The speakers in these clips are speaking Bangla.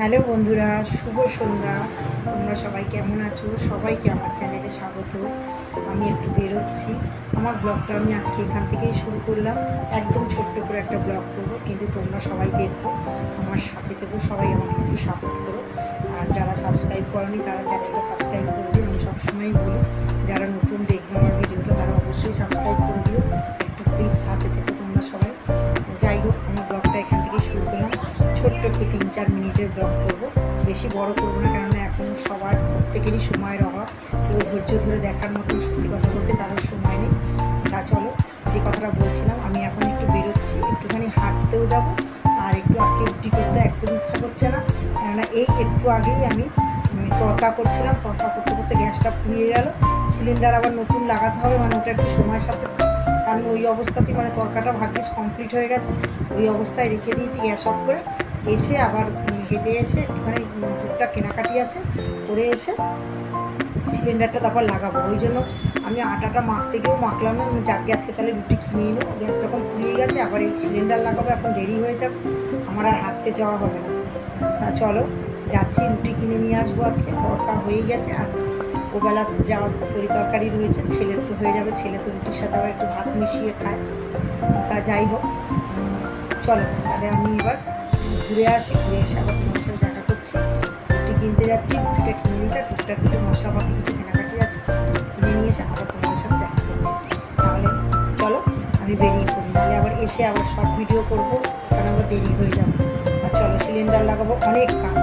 হ্যালো বন্ধুরা, শুভ সন্ধ্যা। তোমরা সবাই কেমন আছো? সবাইকে আমার চ্যানেলে স্বাগত। আমি একটু বেরোচ্ছি, আমার ব্লগটা আমি আজকে এখান থেকেই শুরু করলাম। একদম ছোট্ট করে একটা ব্লগ করবো, কিন্তু তোমরা সবাই দেখো, আমার সাথে থেকো, সবাই আমাকে একটু সাপোর্ট করো। আর যারা সাবস্ক্রাইব করনি তারা চ্যানেলটা সাবস্ক্রাইব করে দিও। আমি সবসময়ই বলি, যারা নতুন দেখবে আমার ভিডিওটা তারা অবশ্যই সাবস্ক্রাইব করে দিও। একটু প্লিজ সাথে থেকো তোমরা সবাই। যাই হোক, আমার ব্লগটা এখান থেকেই শুরু করলাম। ছোট্ট একটু 3-4 মিনিটের ব্লগ করবো, বেশি বড় করবো না, কেননা এখন সবার প্রত্যেকেরই সময়ের অভাব। কেউ ধৈর্য ধরে দেখার মতো সত্যি কথা বলতে কারোর সময় নেই। তা চলো, যে কথাটা বলছিলাম, আমি এখন একটু বেরোচ্ছি, একটুখানি হাঁটতেও যাব। আর একটু আজকে রুটি করতে একদম ইচ্ছা করছে না, কেননা এই একটু আগেই আমি তড়কা করছিলাম। তড়কা করতে করতে গ্যাসটা ফুরিয়ে গেল। সিলিন্ডার আবার নতুন লাগাতে হবে, মানে ওটা একটু সময় সাপেক্ষ। আমি ওই অবস্থাতেই, মানে তড়কাটা ভাগ্যিস কমপ্লিট হয়ে গেছে, ওই অবস্থায় রেখে দিয়েছি গ্যাস অফ করে। এসে আবার হেঁটে এসে একটুখানি টুকটাক কেনাকাটি আছে করে এসে সিলিন্ডারটা তারপর লাগাবো। ওই জন্য আমি আটাটা মাখতে গিয়েও মাখলাম না, যাকে আজকে তাহলে রুটি কিনেই নেবো। গ্যাস যখন ফুরিয়ে গেছে আবার এই সিলিন্ডার লাগাবো, এখন দেরি হয়ে যাবে, আমার আর হাঁটতে যাওয়া হবে না। তা চলো, যাচ্ছি, রুটি কিনে নিয়ে আসবো। আজকে তড়কা হয়েই গেছে, আর ওবেলা যা তরি তরকারি রয়েছে ছেলের তো হয়ে যাবে। ছেলে তো রুটির সাথে আবার একটু ভাত মিশিয়ে খায়। তা যাই হোক, চলো তাহলে আমি এবার ঘুরে আসি, ঘুরে এসে আবার তোমার সাথে দেখা করছি। রুটি কিনতে যাচ্ছি, রুটিটা কিনে নিয়েছি, আর টুকটাক কিছু মশলাপাতি কিছু কেনাকাটি আছে, কিনে নিয়ে এসে আবার তোমাদের সাথে দেখা করছি। তাহলে চলো আমি বেরিয়ে পড়ি, নাহলে আবার এসে আবার শর্ট ভিডিও করবো, কারণ আবার দেরি হয়ে যাবে। আর চলো, সিলিন্ডার লাগাবো, অনেক কাজ।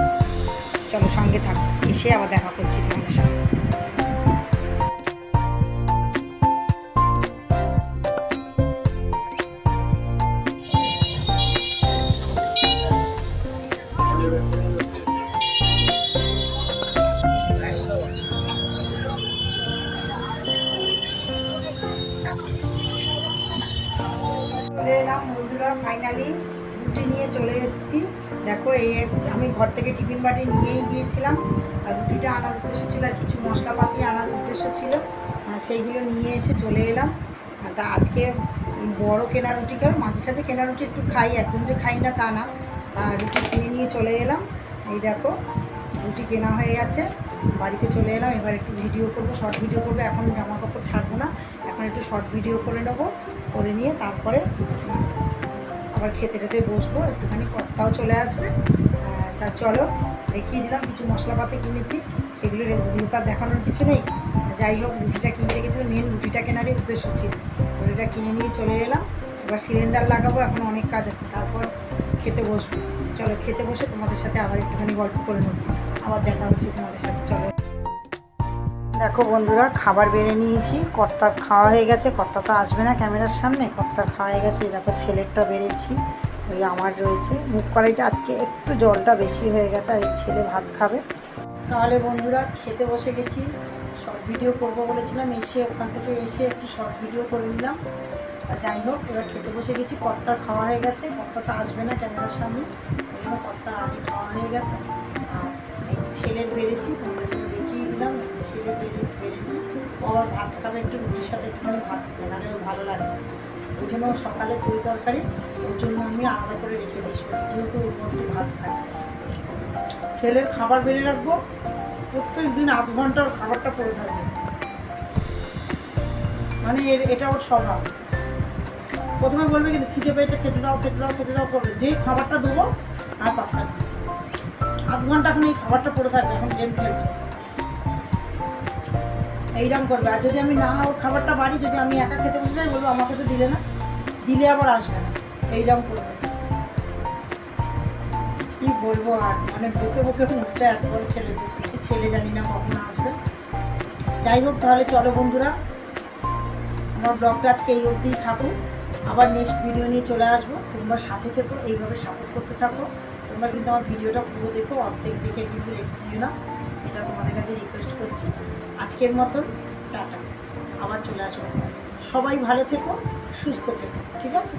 চলো সঙ্গে থাকো, এসে আবার দেখা করছি তোমাদের সাথে। চলে এলাম বন্ধুরা, ফাইনালি রুটি নিয়ে চলে এসেছি। দেখো, এই আমি ঘর থেকে টিফিন বাটি নিয়েই গিয়েছিলাম, আর রুটিটা আনার উদ্দেশ্য ছিল, আর কিছু মশলাপাতি আনার উদ্দেশ্য ছিল, সেইগুলো নিয়ে এসে চলে এলাম। তা আজকে বড় কেনা রুটি খাই, মাঝে সাঝে কেনা রুটি একটু খাই, একদম যে খাই না তা না। তা রুটি কিনে নিয়ে চলে এলাম। এই দেখো, রুটি কেনা হয়ে গেছে, বাড়িতে চলে এলাম। এবার একটু ভিডিও করবো, শর্ট ভিডিও করবো। এখন জামা কাপড় ছাড়বো না, এখন একটু শর্ট ভিডিও করে নেবো, করে নিয়ে তারপরে আবার খেতে টেতে বসবো। একটুখানি কর্তাও চলে আসবে। তা চলো, দেখিয়ে দিলাম কিছু মশলাপাতি কিনেছি, সেগুলো তার দেখানোর কিছু নেই। যাই হোক, রুটিটা কিনতে গেছিলো, মেন রুটিটা কেনারই উদ্দেশ্য ছিল। রুটিটা কিনে নিয়ে চলে এলাম। এবার সিলিন্ডার লাগাবো, এখন অনেক কাজ আছে, তারপর খেতে বসবো। চলো, খেতে বসে তোমাদের সাথে আবার একটুখানি গল্প করে নেবো, আবার দেখা হচ্ছে তোমাদের সাথে। চলো, দেখো বন্ধুরা, খাবার বেড়ে নিয়েছি, কর্তার খাওয়া হয়ে গেছে। কর্তা তো আসবে না ক্যামেরার সামনে, কর্তার খাওয়া হয়ে গেছে। দেখো, ছেলেরটা বেড়েছি, ওই আমার রয়েছে। মুখ কড়াইটা আজকে একটু জলটা বেশি হয়ে গেছে, আর এই ছেলে ভাত খাবে। তাহলে বন্ধুরা, খেতে বসে গেছি। শর্ট ভিডিও করবো বলেছিলাম, এসে ওখান থেকে এসে একটু শর্ট ভিডিও করে নিলাম। আর যাই হোক, এবার খেতে বসে গেছি। কর্তার খাওয়া হয়ে গেছে, কর্তা তো আসবে না ক্যামেরার সামনে, ওই জন্য কর্তার আগে খাওয়া হয়ে গেছে। আর এই যে ছেলের বেড়েছি, তোমাদেরকে দেখিয়ে দিলাম, ছেলে বেড়েছি। ও আবার ভাত খাবে, একটু রুটির সাথে একটুখানি ভাত খাবে, নাহলে ওর ভালো লাগে। ওই জন্য সকালে তরি তরকারি ওর জন্য আমি আলাদা করে রেখে দিয়েছি, যেহেতু ওর একটু ভাত খায়। ছেলের খাবার বেড়ে রাখবো, প্রত্যেক দিন আধ ঘন্টা ওর খাবারটা পড়ে থাকবে, মানে এটা ওর স্বভাব। প্রথমে বলবে কিন্তু খিদে পেয়েছে, খেতে দাও খেতে দাও খেতে দাও করবে, যেই খাবারটা দেবো আর পাত্তা নেই। আধ ঘন্টা এখন এই খাবারটা পড়ে থাকবে, এখন গেম খেলছে, এইরকম করবে। আর যদি আমি না ওর খাবারটা বাড়ি, যদি আমি একা খেতে বসে যাই, বলবো আমাকে তো দিলে না, দিলে আবার আসবে না, এইরকম করবে। কী বলবো আর, মানে বকে বকে উঠতে এত বড় ছেলে পেয়েছে, ছেলে জানি না কখন আসবে। যাই হোক, তাহলে চলো বন্ধুরা, আমার ব্লগটা আজকে এই অবধিই থাকুক, আবার নেক্সট ভিডিও নিয়ে চলে আসবো। তোমরা সাথে থেকো, এইভাবে সাপোর্ট করতে থাকো। তোমরা কিন্তু আমার ভিডিওটা পুরো দেখো, অর্ধেক দেখে কিন্তু রেখে দিও না, এটা তোমাদের কাছে রিকোয়েস্ট করছি। আজকের মতন টাটা, আবার চলে আসবো। সবাই ভালো থেকো, সুস্থ থেকো, ঠিক আছে?